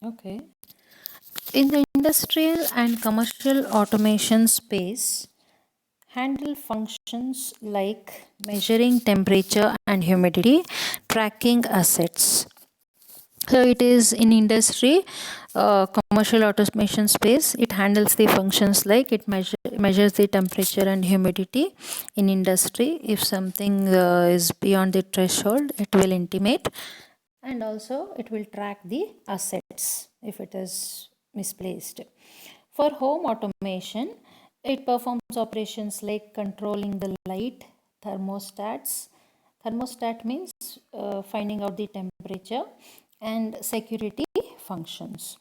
Okay. In the industrial and commercial automation space, handle functions like measuring temperature and humidity, tracking assets. So it is in industry, commercial automation space. It handles the functions like it measures the temperature and humidity in industry. If something is beyond the threshold, it will intimate, and also it will track the assets if it is misplaced. For home automation, it performs operations like controlling the light, thermostats. Thermostat means finding out the temperature, and security functions.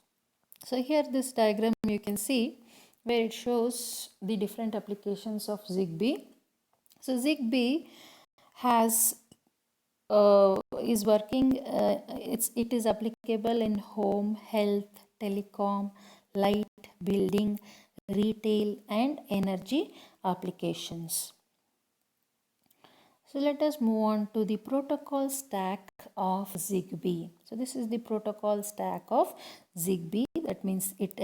So here this diagram you can see where it shows the different applications of ZigBee. So ZigBee has is working, it is applicable in home, health, telecom, light, building, retail and energy applications. So let us move on to the protocol stack of ZigBee. So this is the protocol stack of ZigBee. That means it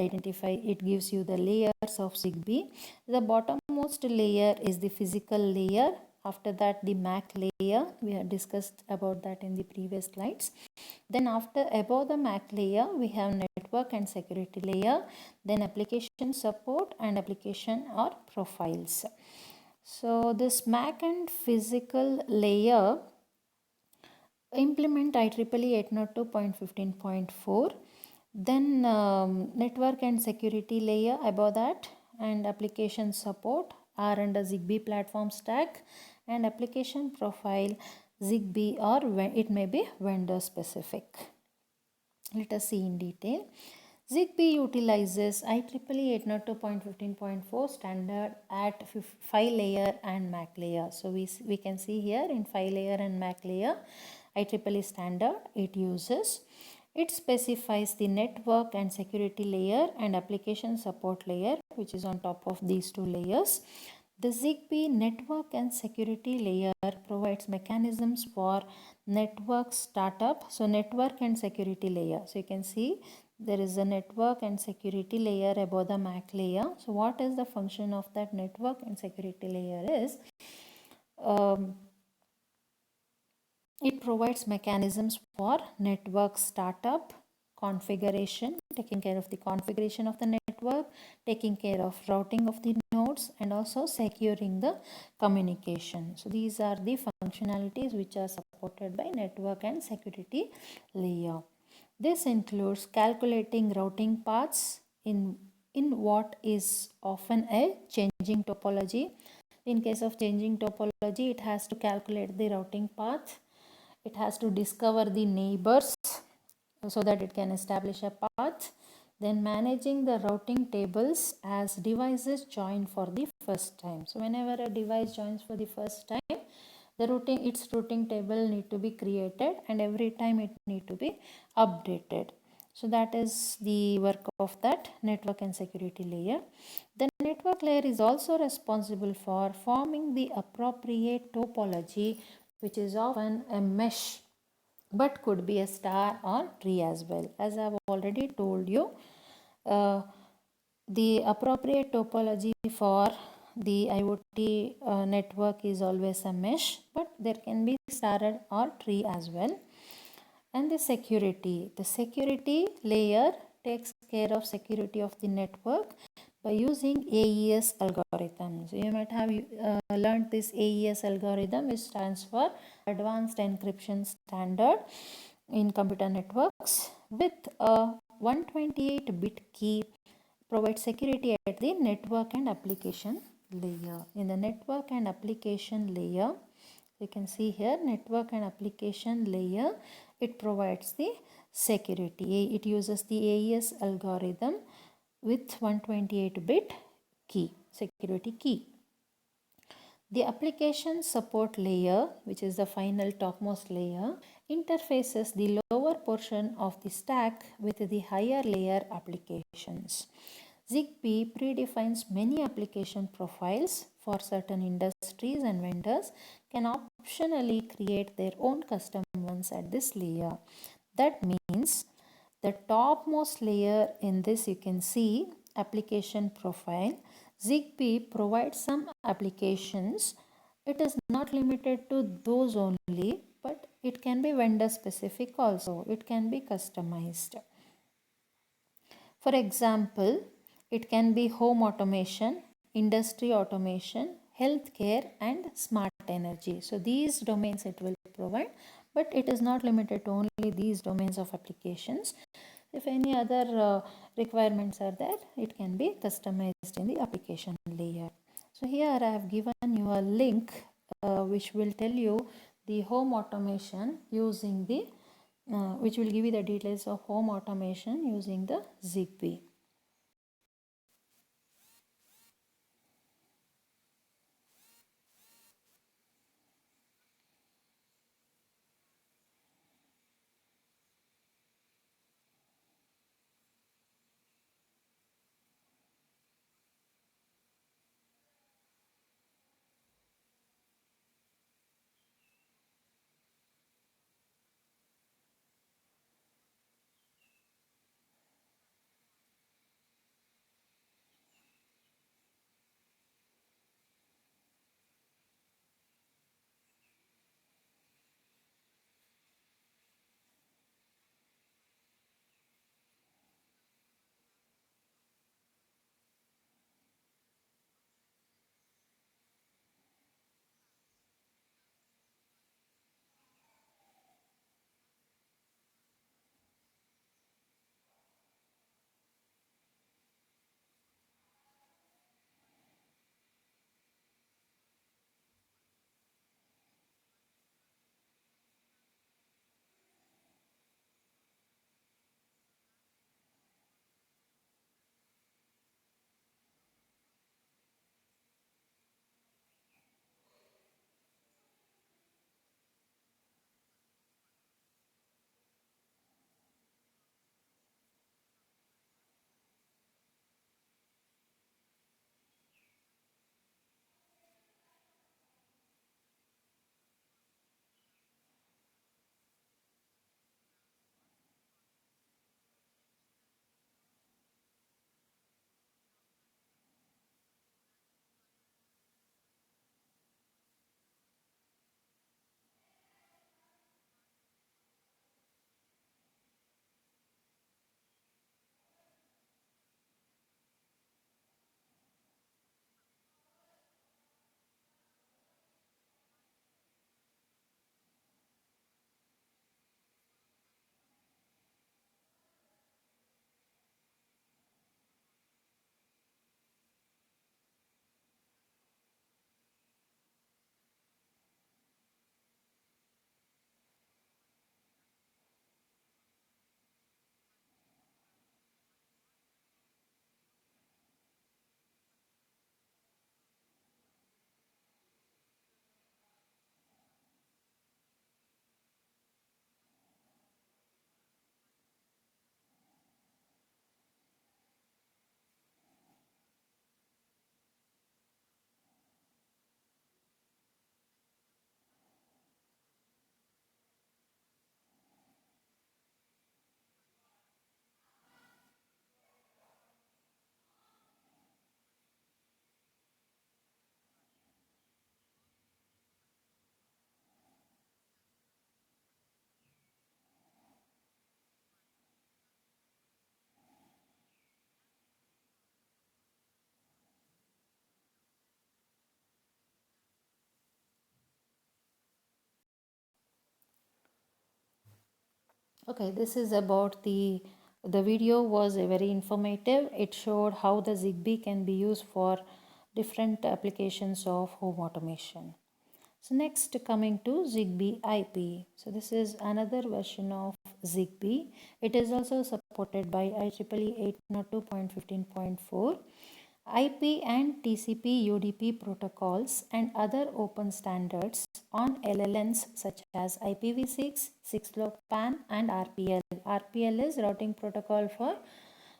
gives you the layers of ZigBee. The bottommost layer is the physical layer. After that, the MAC layer. We have discussed about that in the previous slides. Then above the MAC layer, we have network and security layer. Then application support and application or profiles. So this MAC and physical layer implement IEEE 802.15.4. Then network and security layer above that, and application support are under ZigBee platform stack, and application profile ZigBee, or it may be vendor specific. Let us see in detail. ZigBee utilizes IEEE 802.15.4 standard at 5 layer and MAC layer. So we can see here in 5 layer and MAC layer, IEEE standard it uses. It specifies the network and security layer and application support layer, which is on top of these two layers. The ZigBee network and security layer provides mechanisms for network startup. So network and security layer. So you can see there is a network and security layer above the MAC layer. So what is the function of that network and security layer is, it provides mechanisms for network startup, configuration, taking care of the configuration of the network, taking care of routing of the nodes, and also securing the communication. So these are the functionalities which are supported by network and security layer. This includes calculating routing paths in what is often a changing topology. In case of changing topology, it has to calculate the routing path. It has to discover the neighbors so that it can establish a path. Then managing the routing tables as devices join for the first time. So whenever a device joins for the first time, its routing table need to be created, and every time it need to be updated. So that is the work of that network and security layer. The network layer is also responsible for forming the appropriate topology, which is often a mesh but could be a star or tree as well. As I have already told you, the appropriate topology for the IoT network is always a mesh, but there can be star or tree as well. And the security layer takes care of security of the network by using AES algorithm. So you might have learned this AES algorithm, which stands for Advanced Encryption Standard in Computer Networks, with a 128-bit key provides security at the network and application layer. In the network and application layer, you can see here network and application layer, it provides the security. It uses the AES algorithm with 128-bit key, security key. The application support layer, which is the final topmost layer, interfaces the lower portion of the stack with the higher layer applications. ZigBee predefines many application profiles for certain industries, and vendors can optionally create their own custom ones at this layer. That means The topmost layer in this, you can see application profile. ZigBee provides some applications. It is not limited to those only, but it can be vendor specific also. It can be customized. For example, it can be home automation, industry automation, healthcare, and smart energy. So these domains it will provide, but it is not limited to only these domains of applications. If any other requirements are there, it can be customized in the application layer. So here I have given you a link which will tell you the home automation using the which will give you the details of home automation using the ZigBee. Okay, this is about the video was very informative. It showed how the ZigBee can be used for different applications of home automation. So next coming to ZigBee IP. So this is another version of ZigBee. It is also supported by IEEE 802.15.4. IP and TCP UDP protocols and other open standards on LLNs such as IPv6, 6LoWPAN and RPL. RPL is routing protocol for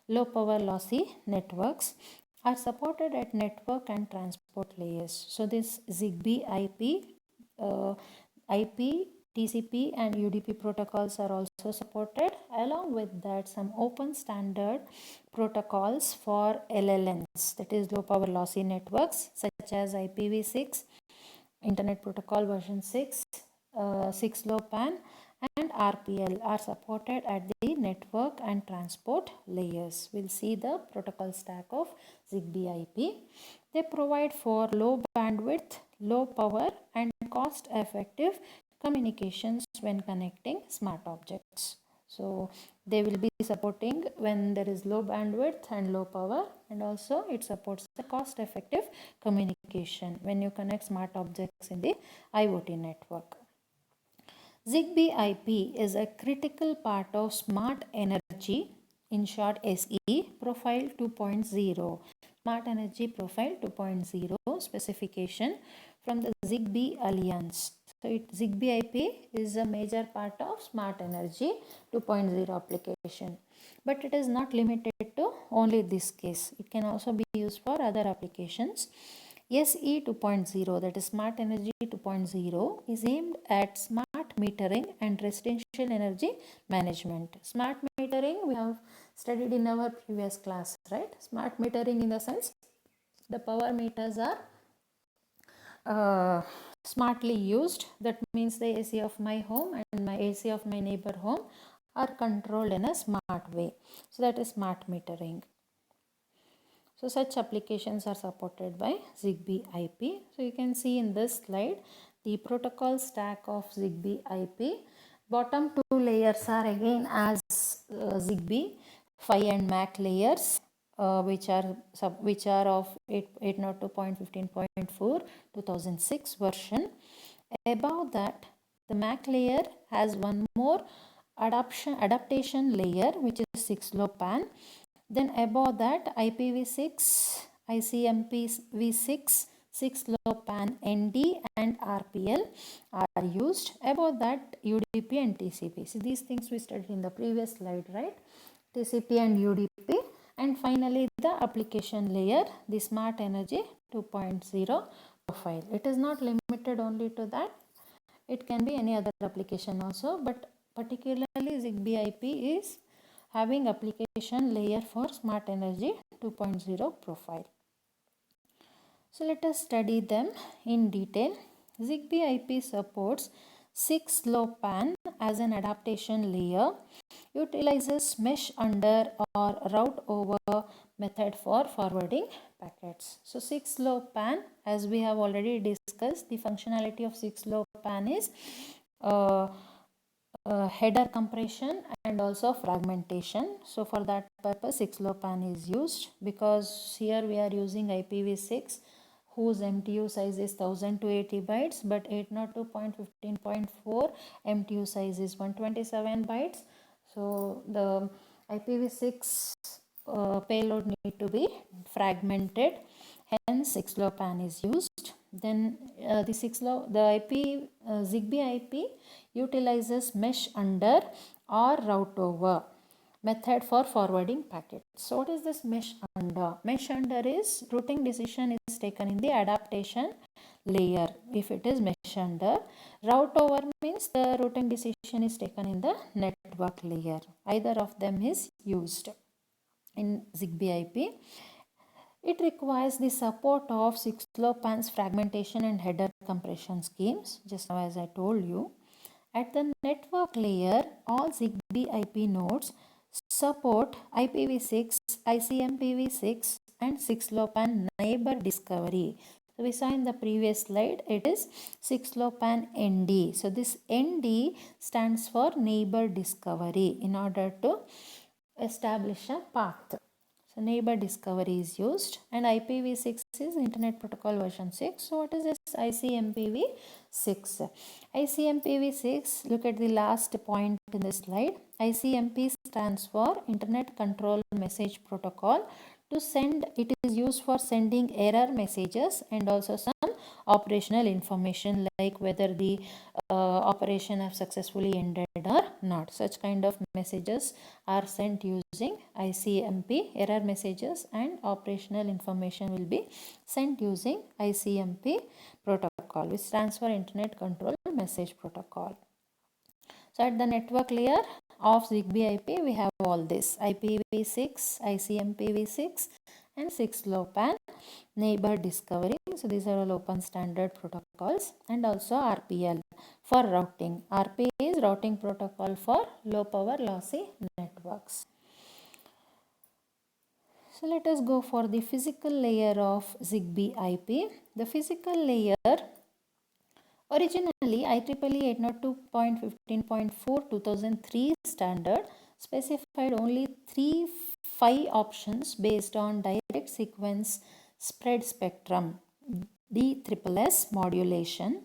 low power lossy networks are supported at network and transport layers. So this ZigBee IP, TCP and UDP protocols are also also supported. Along with that, some open standard protocols for LLNs, that is low power lossy networks, such as IPv6, Internet Protocol version 6, 6LoWPAN, and RPL are supported at the network and transport layers. We'll see the protocol stack of ZigBee IP. They provide for low bandwidth, low power, and cost effective communications when connecting smart objects. So they will be supporting when there is low bandwidth and low power, and also it supports the cost effective communication when you connect smart objects in the IoT network. ZigBee IP is a critical part of Smart Energy, in short SE, Profile 2.0. Smart Energy Profile 2.0 specification from the ZigBee Alliance. So ZigBee IP is a major part of Smart Energy 2.0 application. But it is not limited to only this case. It can also be used for other applications. SE 2.0, that is Smart Energy 2.0, is aimed at smart metering and residential energy management. Smart metering we have studied in our previous class, right? Smart metering in the sense the power meters are smartly used. That means the AC of my home and my AC of my neighbor home are controlled in a smart way. So that is smart metering. So such applications are supported by ZigBee IP. So you can see in this slide the protocol stack of ZigBee IP. Bottom two layers are again as ZigBee, PHY and MAC layers, which are of 802.15.4 2006 version. Above that, the MAC layer has one more adaptation layer, which is 6LoWPAN. Then above that, IPv6, ICMPv6, 6LoWPAN ND and RPL are used. Above that, UDP and TCP. So these things we studied in the previous slide, right? TCP and UDP. And finally, the application layer, the Smart Energy 2.0 profile. It is not limited only to that. It can be any other application also, but particularly ZigBee IP is having application layer for Smart Energy 2.0 profile. So let us study them in detail. ZigBee IP supports 6LoWPAN as an adaptation layer, utilizes mesh under or route over method for forwarding packets. So 6LoWPAN, as we have already discussed, the functionality of 6LoWPAN is header compression and also fragmentation. So for that purpose 6LoWPAN is used, because here we are using IPv6 whose MTU size is 1280 bytes, but 802.15.4 MTU size is 127 bytes. So the IPv6 payload need to be fragmented, hence 6LoWPAN is used. Then the ZigBee IP utilizes mesh under or route over method for forwarding packets. So what is this mesh under? Mesh under is routing decision is taken in the adaptation layer if it is mesh under. Route over means the routing decision is taken in the network layer. Either of them is used in ZigBee IP. It requires the support of 6LoWPAN's fragmentation and header compression schemes, just now as I told you. At the network layer, all ZigBee IP nodes support IPv6, ICMPv6 and 6LoWPAN neighbor discovery. So we saw in the previous slide, it is 6LoWPAN ND. So this ND stands for neighbor discovery in order to establish a path. So neighbor discovery is used, and IPv6 is Internet Protocol version 6. So what is this ICMPv6? ICMPv6, look at the last point in this slide. ICMP stands for Internet Control Message Protocol. To send, it is used for sending error messages and also some operational information like whether the operation have successfully ended or not. Such kind of messages are sent using ICMP. Error messages and operational information will be sent using ICMP protocol, which stands for Internet Control Message Protocol. So at the network layer, of ZigBee IP, we have all this IPv6, ICMPv6 and 6LoWPAN neighbor discovery. So these are all open standard protocols, and also RPL for routing. RP is routing protocol for low power lossy networks. So let us go for the physical layer of ZigBee IP. The physical layer, originally IEEE 802.15.4 2003 standard specified only 3 PHY options based on direct sequence spread spectrum DSSS modulation.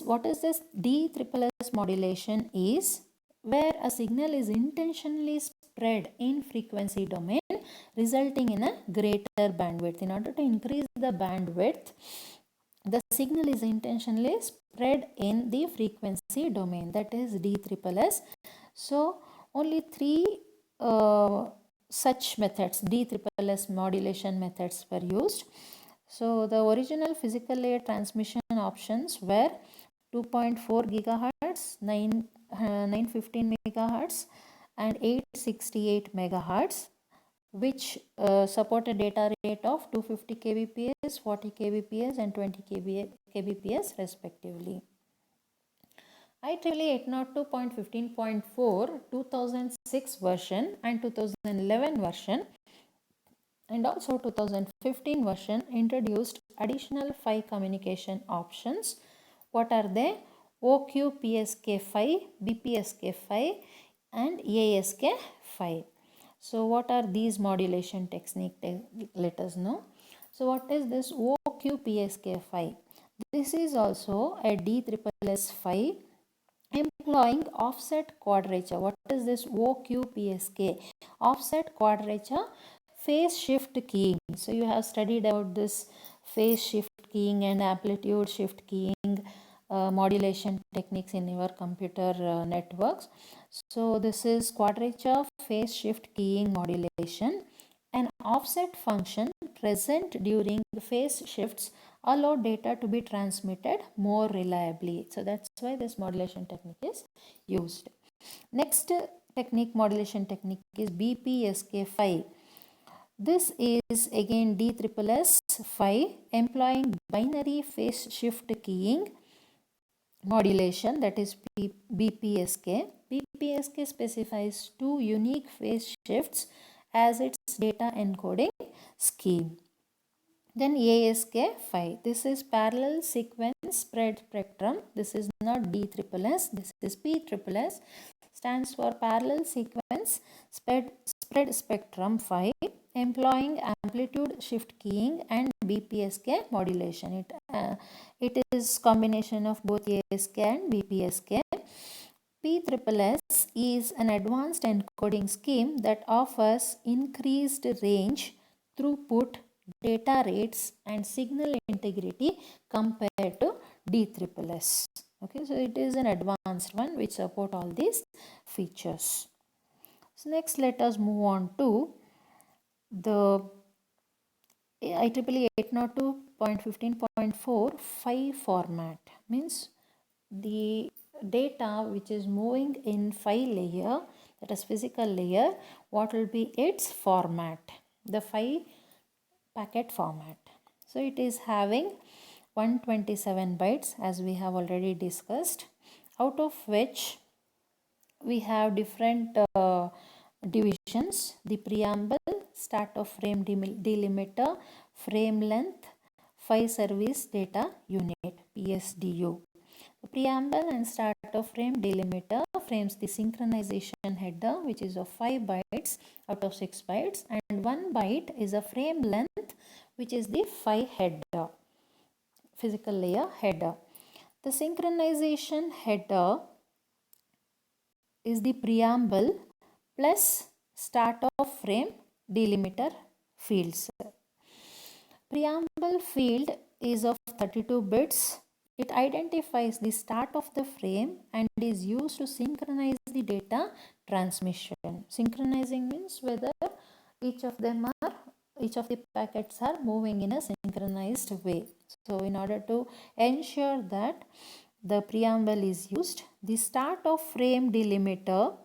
What is this DSSS modulation is where a signal is intentionally spread in frequency domain resulting in a greater bandwidth. In order to increase the bandwidth, the signal is intentionally spread in the frequency domain, that is DSSS. So only 3 such methods, DSSS modulation methods were used. So the original physical layer transmission options were 2.4 gigahertz, 915 megahertz and 868 megahertz, which support a data rate of 250 kbps, 40 kbps and 20 kbps respectively. IEEE 802.15.4 2006 version and 2011 version and also 2015 version introduced additional PHY communication options. What are they? OQPSK PHY, BPSK PHY and ASK PHY. So what are these modulation technique? Let us know. So what is this OQPSK PHY? This is also a DSSS PHY employing offset quadrature. What is this OQPSK? Offset quadrature phase shift keying. So you have studied about this phase shift keying and amplitude shift keying modulation techniques in your computer networks. So this is quadrature phase shift keying modulation. An offset function present during phase shifts allow data to be transmitted more reliably. So that's why this modulation technique is used. Next technique, modulation technique, is BPSK PHY. This is again DSSS PHY employing binary phase shift keying modulation, that is BPSK. BPSK specifies 2 unique phase shifts as its data encoding scheme. Then ASK PHY. This is parallel sequence spread spectrum. This is not DSSS. This is PSSS. Stands for parallel sequence spread spectrum PHY employing amplitude shift keying and BPSK modulation. It is combination of both ASK and BPSK. PSSS is an advanced encoding scheme that offers increased range, throughput, data rates and signal integrity compared to DSSS. Okay, so it is an advanced one which support all these features. So next let us move on to the IEEE 802.15.4 PHY format. Means the data which is moving in PHY layer, that is physical layer, what will be its format, the PHY packet format. So it is having 127 bytes as we have already discussed, out of which we have different divisions: the preamble, start of frame delimiter, frame length, PHY service data unit, PSDU. The preamble and start of frame delimiter frames the synchronization header, which is of 5 bytes out of 6 bytes, and 1 byte is a frame length, which is the PHY header, physical layer header. The synchronization header is the preamble plus start of frame delimiter fields. Preamble field is of 32 bits. It identifies the start of the frame and is used to synchronize the data transmission. Synchronizing means whether each of the packets are moving in a synchronized way. So in order to ensure that the preamble is used. The start of frame delimiter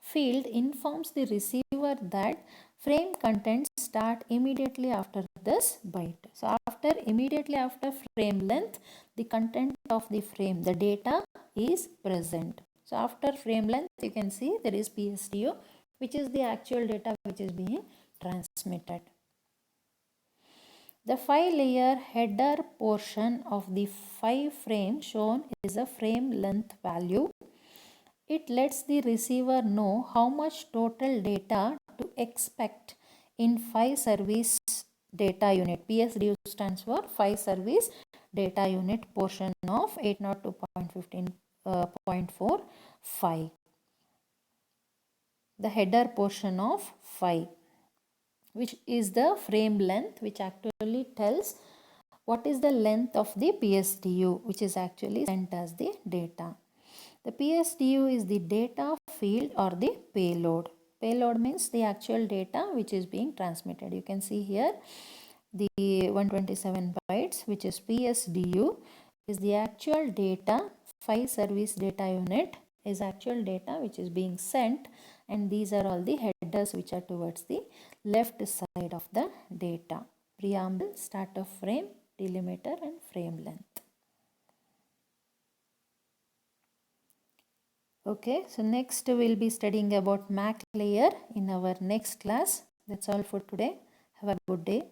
field informs the receiver that frame contents start immediately after this byte. So immediately after frame length, the content of the frame, the data is present. So after frame length, you can see there is PSDO, which is the actual data which is being transmitted. The 5-layer header portion of the 5 frame shown is a frame length value. It lets the receiver know how much total data to expect in 5 service data unit. PSDU stands for 5 service data unit portion of 802.15.45. The header portion of 5, which is the frame length, which actually tells what is the length of the PSDU, which is actually sent as the data. The PSDU is the data field or the payload. Payload means the actual data which is being transmitted. You can see here the 127 bytes, which is PSDU, is the actual data. 5 service data unit is actual data which is being sent, and these are all the headers which are towards the left side of the data: preamble, start of frame, delimiter, and frame length. Okay, so next we'll be studying about MAC layer in our next class. That's all for today. Have a good day.